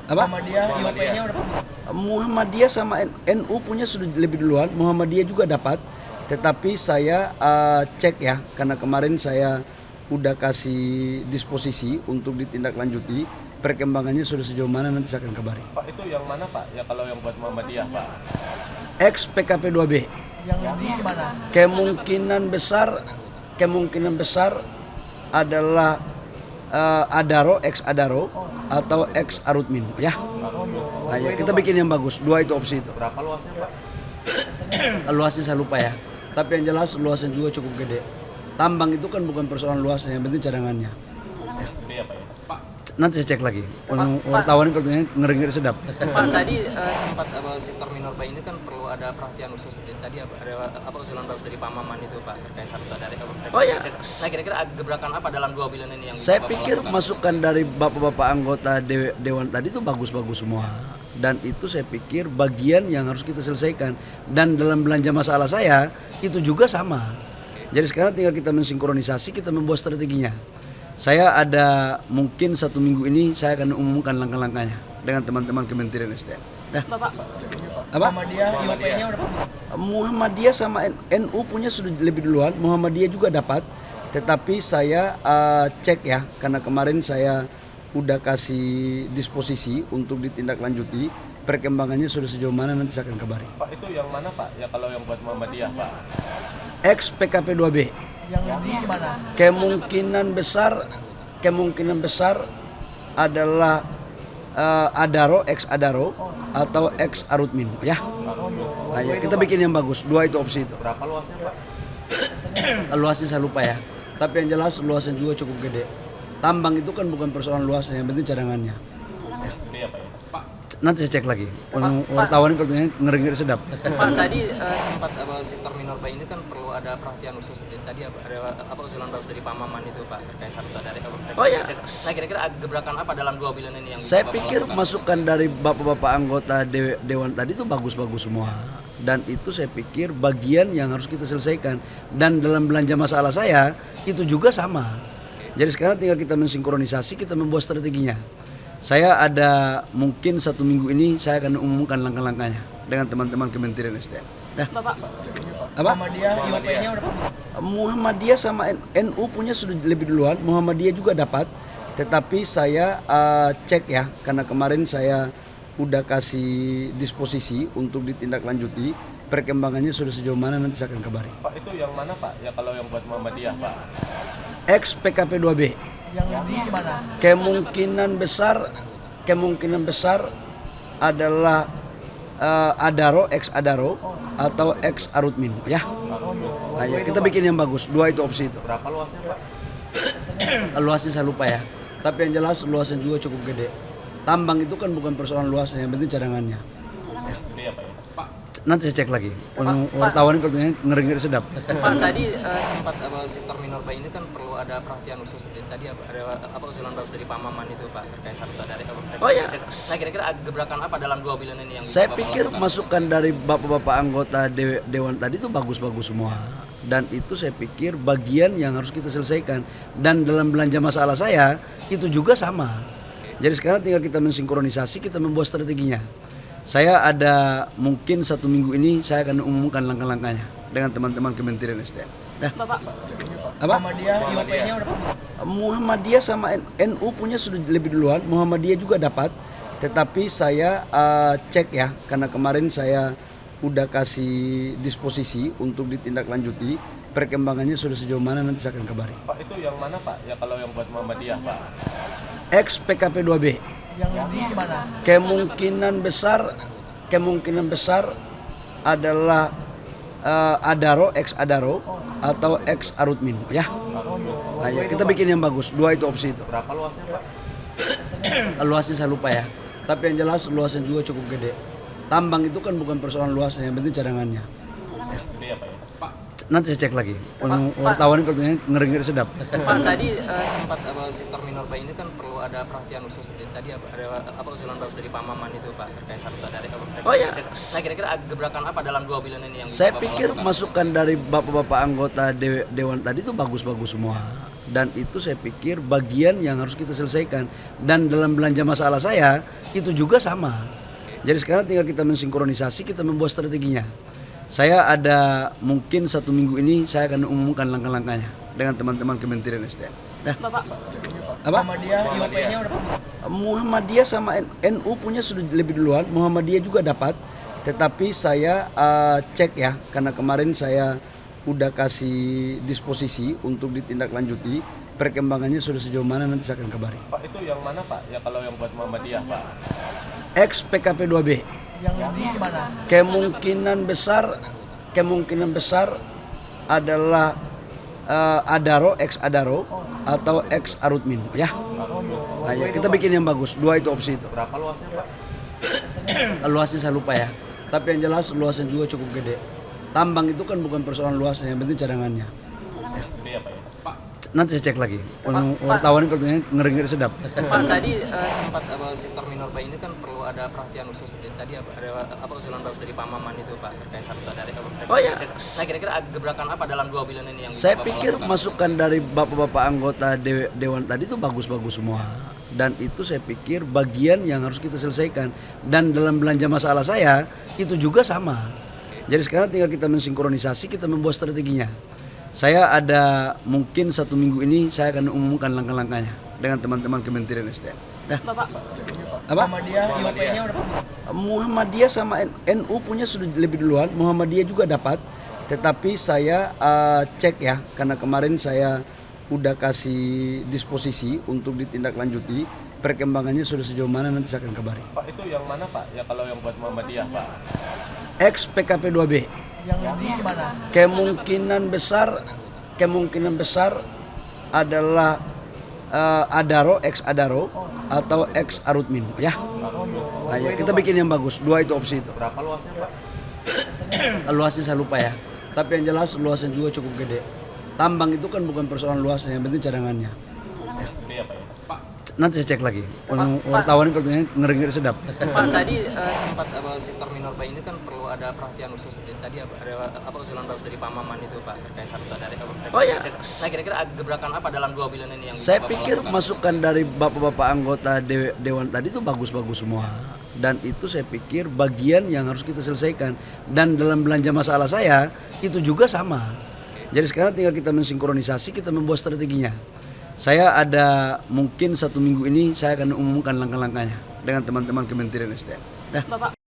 Apa? Muhammadiyah, IOP-nya udah Muhammadiyah sama NU punya sudah lebih duluan. Muhammadiyah juga dapat, tetapi saya cek ya, karena kemarin saya udah kasih disposisi untuk ditindaklanjuti. Perkembangannya sudah sejauh mana nanti saya akan kabari. Pak, itu yang mana Pak? Ya kalau yang buat Muhammadiyah Pak. Ex PKP 2B. yang di mana? Kemungkinan besar adalah Adaro, ex Adaro atau ex Arutmin ya. Nah, ya, kita bikin yang bagus. Dua itu opsi itu. Berapa luasnya Pak? Luasnya saya lupa ya. Tapi yang jelas luasnya juga cukup gede. Tambang itu kan bukan persoalan luasnya, yang penting cadangannya. Gede ya Pak ya? Pak, Nanti saya cek lagi. Wartawan pertanyaan ngeri-ngeri sedap. Pak, tadi sempat sektor Minorba ini kan perlu ada perhatian khusus. Tadi ada usulan baru dari Pak Maman itu Pak terkait harus ada Oh, iya. Nah, kira-kira gebrakan apa dalam 2 bilion ini yang Saya Bapak pikir lakukan? masukan dari bapak-bapak anggota Dewan tadi itu bagus-bagus semua. Dan itu saya pikir bagian yang harus kita selesaikan. Dan dalam belanja masalah saya itu juga sama. Jadi sekarang tinggal kita mensinkronisasi, kita membuat strateginya. Saya ada mungkin 1 minggu ini saya akan umumkan langkah-langkahnya dengan teman-teman Kementerian SDM. Nah, Bapak, apa? Muhammadiyah, IOP-nya udah Muhammadiyah sama NU punya sudah lebih duluan. Muhammadiyah juga dapat, tetapi saya cek ya, karena kemarin saya udah kasih disposisi untuk ditindaklanjuti. Perkembangannya sudah sejauh mana nanti saya akan kabari. Pak itu yang mana Pak? Ya kalau yang buat Muhammadiyah Pak. Ex PKP 2B. yang di mana? Kemungkinan besar adalah Adaro, ex Adaro atau ex Arutmin ya. Nah, ya, kita bikin yang bagus. Dua itu opsi itu. Berapa luasnya Pak? Luasnya saya lupa ya. Tapi yang jelas luasnya juga cukup gede. Tambang itu kan bukan persoalan luasnya, yang penting cadangannya. Gede ya Pak ya? Pak, Nanti saya cek lagi. Wartawan pertanyaan ngeri-ngeri sedap. Pak, tadi sempat sektor Minorba ini kan perlu ada perhatian khusus. Tadi ada usulan baru dari Pak Maman itu Pak terkait harus ada Oh, iya. Nah, kira-kira gebrakan apa dalam 2 bilion ini yang Saya Bapak pikir lakukan? masukan dari bapak-bapak anggota Dewan tadi itu bagus-bagus semua. Dan itu saya pikir bagian yang harus kita selesaikan. Dan dalam belanja masalah saya itu juga sama. Jadi sekarang tinggal kita mensinkronisasi, kita membuat strateginya. Saya ada mungkin 1 minggu ini saya akan umumkan langkah-langkahnya dengan teman-teman Kementerian SDM. Nah, Bapak, apa? Muhammadiyah, IOP-nya udah Muhammadiyah sama NU punya sudah lebih duluan. Muhammadiyah juga dapat, tetapi saya cek ya, karena kemarin saya udah kasih disposisi untuk ditindaklanjuti. Perkembangannya sudah sejauh mana nanti saya akan kabari. Pak itu yang mana Pak? Ya kalau yang buat Muhammadiyah Pak. Ex PKP 2B. yang di mana? Kemungkinan besar adalah Adaro, ex Adaro atau ex Arutmin ya. Nah, ya, kita bikin yang bagus. Dua itu opsi itu. Berapa luasnya Pak? Luasnya saya lupa ya. Tapi yang jelas luasnya juga cukup gede. Tambang itu kan bukan persoalan luasnya, yang penting cadangannya. Gede ya Pak ya? Pak, Nanti saya cek lagi. Wartawan pertanyaan ngeri-ngeri sedap. Pak, tadi sempat sektor Minorba ini kan perlu ada perhatian khusus. Tadi ada usulan baru dari Pak Maman itu Pak terkait harus ada Oh, iya. Nah, kira-kira gebrakan apa dalam 2 bilion ini yang Saya Bapak pikir lakukan? masukan dari bapak-bapak anggota Dewan tadi itu bagus-bagus semua. Dan itu saya pikir bagian yang harus kita selesaikan. Dan dalam belanja masalah saya itu juga sama. Jadi sekarang tinggal kita mensinkronisasi, kita membuat strateginya. Saya ada mungkin 1 minggu ini saya akan umumkan langkah-langkahnya dengan teman-teman Kementerian SDM. Nah, Bapak, apa? Muhammadiyah, IOP-nya udah Muhammadiyah sama NU punya sudah lebih duluan. Muhammadiyah juga dapat, tetapi saya cek ya, karena kemarin saya udah kasih disposisi untuk ditindaklanjuti. Perkembangannya sudah sejauh mana nanti saya akan kabari. Pak itu yang mana Pak? Ya kalau yang buat Muhammadiyah Pak. Ex PKP 2B. yang di mana? Kemungkinan besar adalah Adaro, ex Adaro atau ex Arutmin ya. Nah, ya, kita bikin yang bagus. Dua itu opsi itu. Berapa luasnya Pak? Luasnya saya lupa ya. Tapi yang jelas luasnya juga cukup gede. Tambang itu kan bukan persoalan luasnya, yang penting cadangannya. Gede ya Pak ya? Pak, Nanti saya cek lagi. Wartawan pertanyaan ngeri-ngeri sedap. Pak, tadi sempat sektor Minorba ini kan perlu ada perhatian khusus. Tadi ada usulan baru dari Pak Maman itu Pak terkait harus ada Oh, iya. Nah, kira-kira gebrakan apa dalam 2 bilion ini yang Saya Bapak pikir lakukan? masukan dari bapak-bapak anggota Dewan tadi itu bagus-bagus semua. dan itu saya pikir bagian yang harus kita selesaikan. Dan dalam belanja masalah saya itu juga sama. Jadi sekarang tinggal kita mensinkronisasi, kita membuat strateginya. Saya ada mungkin 1 minggu ini saya akan umumkan langkah-langkahnya dengan teman-teman Kementerian SDM. Nah, Bapak, apa? Muhammadiyah IOP-nya udah Muhammadiyah sama NU punya sudah lebih duluan. Muhammadiyah juga dapat, tetapi saya cek ya, karena kemarin saya udah kasih disposisi untuk ditindaklanjuti. Perkembangannya sudah sejauh mana nanti saya akan kabari. Pak itu yang mana Pak? Ya kalau yang buat Muhammadiyah Pak. Ex PKP 2B. yang di mana? Kemungkinan besar adalah Adaro, ex Adaro atau ex Arutmin ya. Nah, ya, kita bikin yang bagus. 2 itu opsi itu. Berapa luasnya Pak? Luasnya saya lupa ya. Tapi yang jelas luasnya juga cukup gede. Tambang itu kan bukan persoalan luasnya, yang penting cadangannya. Gede ya Pak ya? Pak. Nanti saya cek lagi. Wartawan pertanyaan ngeri-ngeri sedap. Pak, tadi sempat sektor minor bay ini kan perlu ada perhatian khusus. Tadi ada usulan bagus dari Pak Maman itu Pak terkait harus ada Oh, iya. Nah, kira-kira gebrakan apa dalam 2 bilion ini yang Saya Bapak pikir lakukan? masukan dari bapak-bapak anggota Dewan tadi itu bagus-bagus semua. Dan itu saya pikir bagian yang harus kita selesaikan. Dan dalam belanja masalah saya itu juga sama. Jadi sekarang tinggal kita mensinkronisasi, kita membuat strateginya. Saya ada mungkin 1 minggu ini saya akan umumkan langkah-langkahnya dengan teman-teman Kementerian SDM. Nah, Bapak, apa? Muhammadiyah IOP-nya udah Muhammadiyah sama NU punya sudah lebih duluan. Muhammadiyah juga dapat, tetapi saya cek ya, karena kemarin saya udah kasih disposisi untuk ditindaklanjuti. Perkembangannya sudah sejauh mana nanti saya akan kabari. Pak itu yang mana Pak? Ya kalau yang buat Muhammadiyah Pak. Ex PKP 2B. yang di mana? Kemungkinan besar adalah Adaro, ex Adaro atau ex Arutmin ya. Nah, ya, kita bikin yang bagus. 2 itu opsi itu. Berapa luasnya Pak? Luasnya saya lupa ya. Tapi yang jelas luasnya juga cukup gede. Tambang itu kan bukan persoalan luasnya, yang penting cadangannya. Gede ya Pak ya? Pak. Nanti saya cek lagi. Wartawan pertanyaan ngeri-ngeri sedap. Pak, tadi sempat sektor minor bay ini kan perlu ada perhatian khusus. Tadi ada usulan bagus dari Pak Maman itu Pak terkait harus ada Oh, iya. Nah, kira-kira gebrakan apa dalam 2 bilion ini yang Saya Bapak pikir lakukan? masukan dari bapak-bapak anggota Dewan tadi itu bagus-bagus semua. Dan itu saya pikir bagian yang harus kita selesaikan. Dan dalam belanja masalah saya itu juga sama. Jadi sekarang tinggal kita mensinkronisasi, kita membuat strateginya. Saya ada mungkin 1 minggu ini saya akan umumkan langkah-langkahnya dengan teman-teman Kementerian SDM. Nah, Bapak.